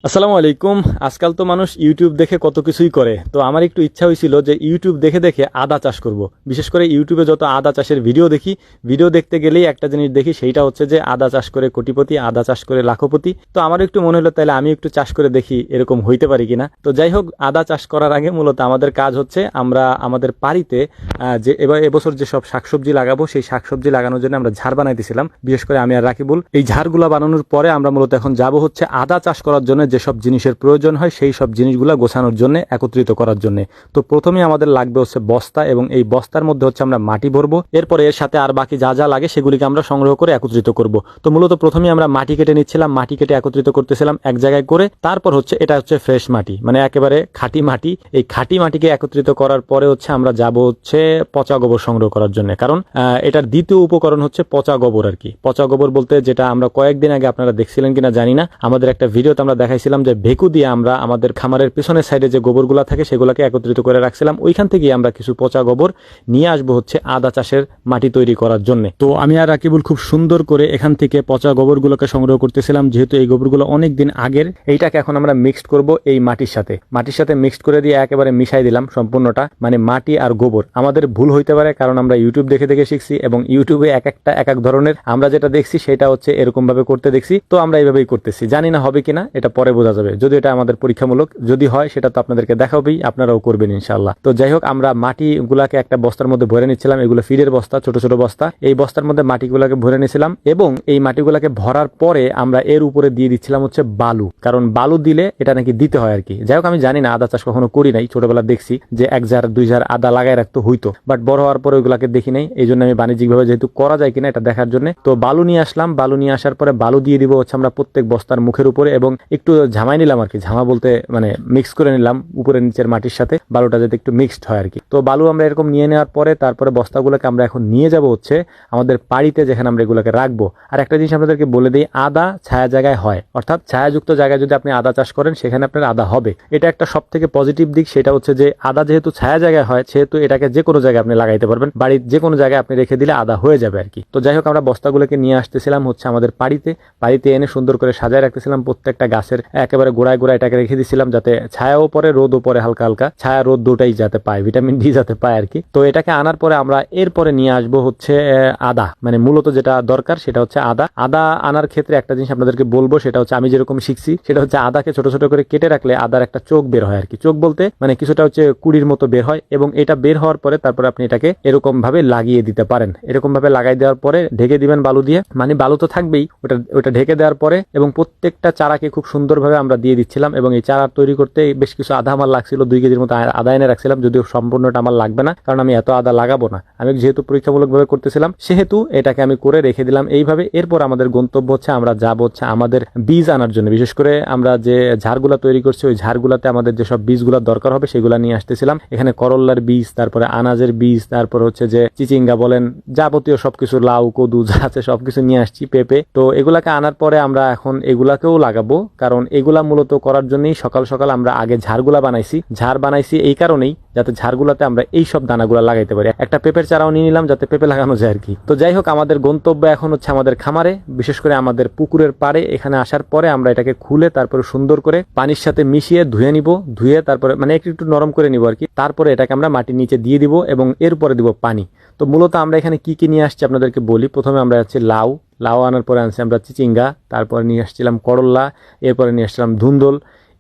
আসসালামু আলাইকুম। আজকাল তো মানুষ ইউটিউব দেখে কত কিছুই করে, তো আমার একটু ইচ্ছা হয়েছিল যে ইউটিউব দেখে দেখে আদা চাষ করব। বিশেষ করে ইউটিউবে যত আদা চাষের ভিডিও দেখি, ভিডিও দেখতে গেলেই একটা জিনিস দেখি, সেইটা হচ্ছে যে আদা চাষ করে কোটিপতি, আদা চাষ করে লাখপতি। তো আমার একটু মনে হলো তাহলে আমি একটু চাষ করে দেখি এরকম হইতে পারি কিনা। তো যাই হোক, আদা চাষ করার আগে মূলত আমাদের কাজ হচ্ছে আমরা আমাদের বাড়িতে যে এবছর যে সব শাকসবজি লাগাবো, সেই শাকসবজি লাগানোর জন্য আমরা ঝাড় বানাইতেছিলাম, বিশেষ করে আমি আর রাকিবুল। এই ঝাড়গুলা বানানোর পরে আমরা মূলত এখন যাব হচ্ছে আদা চাষ করার জন্য যেসব জিনিসের প্রয়োজন হয় সেই সব জিনিসগুলো গোছানোর জন্য, একত্রিত করার জন্য। তো প্রথমে আমাদের লাগবে হচ্ছে বস্তা, এবং এই বস্তার মধ্যে হচ্ছে আমরা মাটি ভরবো। এরপরে এর সাথে আর বাকি যা যা লাগে সেগুলিকে আমরা সংগ্রহ করে একত্রিত করব। তো মূলত প্রথমে আমরা মাটি কেটে নিচ্ছিলাম, মাটি কেটে একত্রিত করতেছিলাম এক জায়গায় করে। তারপর হচ্ছে এটা হচ্ছে ফ্রেশ মাটি, মানে একেবারে খাঁটি মাটি। এই খাঁটি মাটিকে একত্রিত করার পরে হচ্ছে আমরা যাব হচ্ছে পচা গোবর সংগ্রহ করার জন্য, কারণ এটার দ্বিতীয় উপকরণ হচ্ছে পচা গোবর আর কি। পচা গোবর বলতে যেটা আমরা কয়েকদিন আগে আপনারা দেখছিলেন কিনা জানি না, আমাদের একটা ভিডিওতে আমরা দেখাইছিলাম যে ভেকু দিয়ে আমরা আমাদের খামারের পিছনের সাইডে যে গোবরগুলা থাকে সেগুলোকে একত্রিত করে রাখছিলাম। ওইখান থেকে আমরা কিছু পচা গোবর নিয়ে আসবো হচ্ছে আদা চাষের মাটি তৈরি করার জন্য। তো আমি আর রাকিবুল খুব সুন্দর করে এখান থেকে পচা গোবরগুলোকে সংগ্রহ করতেছিলাম, যেহেতু এই গোবরগুলো অনেক দিন আগের। এইটাকে এখন আমরা মিক্সড করব এই মাটির সাথে মিক্সড করে দিয়ে একেবারে মিশাই দিলাম সম্পূর্ণটা, মানে মাটি আর গোবর। আমাদের ভুল হইতে পারে, কারণ আমরা ইউটিউব দেখে দেখে শিখছি, এবং ইউটিউবে এক এক ধরনের আমরা যেটা দেখছি সেটা হচ্ছে এরকম ভাবে করতে দেখছি। তো আমরা এইভাবেই করতেছি, জানি না হবে কিনা, এটা পরে বোঝা যাবে। যদি এটা আমাদের পরীক্ষামূলক যদি হয় সেটা তো আপনাদেরকে দেখাবেই, আপনারাও করবেন ইনশাআল্লাহ। তো যাই হোক, আমরা মাটিগুলাকে একটা বস্তার মধ্যে ভরে নিচ্ছিলাম, এগুলো ফিডের বস্তা, ছোট ছোট বস্তা। এই বস্তার মধ্যে মাটিগুলাকে ভরে নিয়েছিলাম, এবং এই মাটিগুলাকে ভরার পরে আমরা এর উপরে দিয়ে দিচ্ছিলাম হচ্ছে বালু, কারণ বালু দিলে এটা নাকি দিতে হয় আর কি। যাই হোক, আমি জানি না, আদা চাষ কখনো করি নাই, ছোটবেলা দেখছি যে 1 জার 2 জার আদা লাগাই রাখতো হইতো, বাট বড় হওয়ার পরে ওইগুলাকে দেখি নাই। এই জন্য আমি বাণিজ্যিকভাবে যেহেতু করা যায় কিনা এটা দেখার জন্য তো বালু নিয়ে আসলাম। বালু নিয়ে আসার পরে বালু দিয়ে দিব হচ্ছে আমরা প্রত্যেক বস্তার মুখের উপরে, এবং একটু ঝামাই নিলাম আর কি। ঝামা বলতে মানে মিক্স করে নিলাম উপরে নিচের মাটির সাথে, বালুটা যাতে একটু মিক্সড হয় আর কি। তো বালু আমরা এরকম নিয়ে নেওয়ার পরে তারপরে বস্তাগুলোকে আমরা এখন নিয়ে যাব হচ্ছে আমাদের বাড়িতে, যেখানে আমরা এগুলোকে রাখবো। আর একটা জিনিস আপনাদেরকে বলে দিই, আদা ছায়া জায়গায় হয়, অর্থাৎ ছায়াযুক্ত জায়গায় যদি আপনি আদা চাষ করেন সেখানে আপনার আদা হবে। এটা একটা সব থেকে পজিটিভ দিক, সেটা হচ্ছে যে আদা যেহেতু ছায়া জায়গায় হয় সেহেতু এটাকে যে কোনো জায়গায় আপনি লাগাইতে পারবেন, বাড়ির যে কোনো জায়গায় আপনি রেখে দিলে আদা হয়ে যাবে আর কি। তো যাই হোক, আমরা বস্তাগুলোকে নিয়ে আসতেছিলাম হচ্ছে আমাদের বাড়িতে এনে সুন্দর করে সাজায় রাখতেছিলাম। প্রত্যেকটা গাছের একেবারে গোড়ায় গোড়ায় এটাকে রেখে দিয়েছিলাম, যাতে ছায়াও পরে রোদও পরে হালকা হালকা, ছায়া রোদ দুটাই যাতে পায়, ভিটামিন ডি যাতে পায় আর কি। তো এটাকে আনার পরে আমরা এরপরে নিয়ে আসবো হচ্ছে আদা, মানে মূলত যেটা দরকার সেটা হচ্ছে আদা আনার ক্ষেত্রে একটা জিনিস আপনাদেরকে বলবো, সেটা হচ্ছে আমি যেরকম শিখছি সেটা হচ্ছে আদাকে ছোট ছোট করে কেটে রাখলে আদার একটা চোখ বের হয় আর কি। চোখ বলতে মানে কিছুটা হচ্ছে কুড়ির মতো বের হয়, এবং এটা বের হওয়ার পরে তারপরে আপনি এটাকে এরকম ভাবে লাগিয়ে দিতে পারেন। এরকম ভাবে লাগাই দেওয়ার পরে ঢেকে দিবেন বালু দিয়ে, মানে বালু তো থাকবেই, ওটা ঢেকে দেওয়ার পরে, এবং প্রত্যেকটা চারাকে খুব সুন্দরভাবে আমরা দিয়ে দিচ্ছিলাম। এবং এই চারা তৈরি করতে বেশ কিছু আদা আমার লাগছিল, 2 কেজির মতো আদা এনে রাখছিলাম, যদিও সম্পূর্ণটা আমার লাগবে না, কারণ আমি এত আদা লাগাবো না। আমি যেহেতু পরীক্ষামূলকভাবে করতেছিলাম সেহেতু এটাকে আমি করে রেখে দিলাম এইভাবে। এরপর আমাদের গন্তব্য হচ্ছে আমরা যাব হচ্ছে আমাদের বীজ আনার জন্য। বিশেষ করে আমরা যে ঝাড়গুলা তৈরি করছি ওই ঝাড়গুলাতে আমাদের যেসব বীজগুলা দরকার হবে সেগুলা নিয়ে আসতেছিলাম। এখানে করল্লার বীজ, তারপরে আনাজের বীজ, তারপর হচ্ছে যে চিচিঙ্গা বলেন, যাবতীয় সবকিছু, লাউ কদু যা আছে সবকিছু নিয়ে আসছি, পেঁপে। তো এগুলাকে আনার পরে আমরা এখন এগুলাকেও লাগাবো, কারণ এগুলা মূলত করার জন্যই সকাল সকাল আমরা আগে ঝাড় বানাইছি এই কারণেই, যাতে ঝাড়গুলাতে আমরা এই সব দানাগুলা লাগাইতে পারি। একটা পেঁপের চারাও নিয়ে নিলাম যাতে পেঁপে লাগানো যায় আর কি। তো যাই হোক, আমাদের গন্তব্য এখন হচ্ছে আমাদের খামারে, বিশেষ করে আমাদের পুকুরের পাড়ে। এখানে আসার পরে আমরা এটাকে খুলে তারপরে সুন্দর করে পানির সাথে মিশিয়ে ধুয়ে নিব, ধুয়ে তারপরে মানে একটু নরম করে নিব আর কি। তারপরে এটাকে আমরা মাটির নিচে দিয়ে দিব এবং এরপরে দিব পানি। তো মূলত আমরা এখানে কি কি নিয়ে আসছি আপনাদেরকে বলি। প্রথমে আমরা হচ্ছে লাউ আনার পরে আনছি আমরা চিচিঙ্গা, তারপরে নিয়ে আসছিলাম করল্লা, এরপরে নিয়ে আসছিলাম ধুন্দল।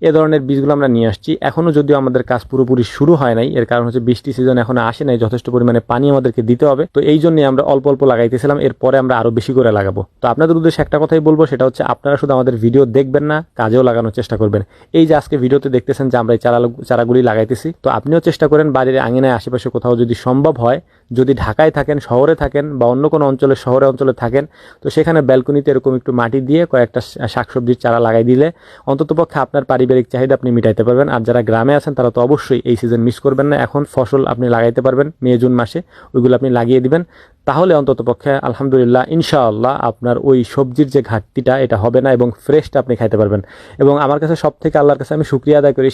এ ধরনের বীজগুলো আমরা নিয়ে আসছি। এখনো যদিও আমাদের কাজ পুরোপুরি শুরু হয় নাই, এর কারণ হচ্ছে বৃষ্টি সিজন এখনো আসে নাই, যথেষ্ট পরিমাণে পানি আমাদেরকে দিতে হবে। তো এই জন্যই আমরা অল্প অল্প লাগাইতেছিলাম, এরপরে আমরা আরো বেশি করে লাগাবো। তো আপনাদের উদ্দেশ্যে একটা কথাই বলবো, সেটা হচ্ছে আপনারা শুধু আমাদের ভিডিও দেখবেন না, কাজেও লাগানোর চেষ্টা করবেন। এই যে আজকে ভিডিওতে দেখতেছেন যে আমরা এই চারাগুলি লাগাইতেছি, তো আপনিও চেষ্টা করেন বাড়ির আঙিনায় আশেপাশে কোথাও যদি সম্ভব হয়, যদি ঢাকায় থাকেন, শহরে থাকেন, বা অন্য কোনো শহরে অঞ্চলে থাকেন, তো সেখানে ব্যালকনিতে এরকম একটু মাটি দিয়ে কয়েকটা শাকসবজির চারা লাগাই দিলে অন্ততপক্ষে আপনার পারিবারিক চাহিদা আপনি মিটাইতে পারবেন। আর যারা গ্রামে আছেন তারা তো অবশ্যই এই সিজন মিস করবেন না, এখন ফসল আপনি লাগাইতে পারবেন মে জুন মাসে, ওইগুলো আপনি লাগিয়ে দিবেন। তাহলে অন্ততপক্ষে আলহামদুলিল্লাহ ইনশাআল্লাহ আপনার ওই সবজির যে ঘাটতিটা এটা হবে না এবং ফ্রেশটা আপনি খাইতে পারবেন। এবং আমার কাছে সব থেকে আল্লাহর কাছে আমি শুকরিয়া আদায় করি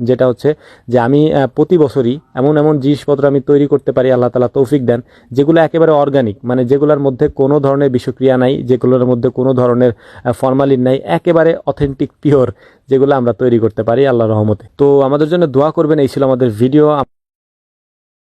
যেটা হচ্ছে যে আমি প্রতি বছরই এমন এমন জিনিসপত্র আমি তৈরি করতে পারি, আল্লাহ তাআলা তৌফিক দেন, যেগুলো একেবারে অর্গানিক, মানে যেগুলোর মধ্যে কোনো ধরনের বিষক্রিয়া নাই, যেগুলোর মধ্যে কোনো ধরনের ফরমালিন নাই, একেবারে অথেন্টিক পিওর যেগুলো আমরা তৈরি করতে পারি আল্লাহর রহমতে। তো আমাদের জন্য দোয়া করবেন। এই ছিল আমাদের ভিডিও।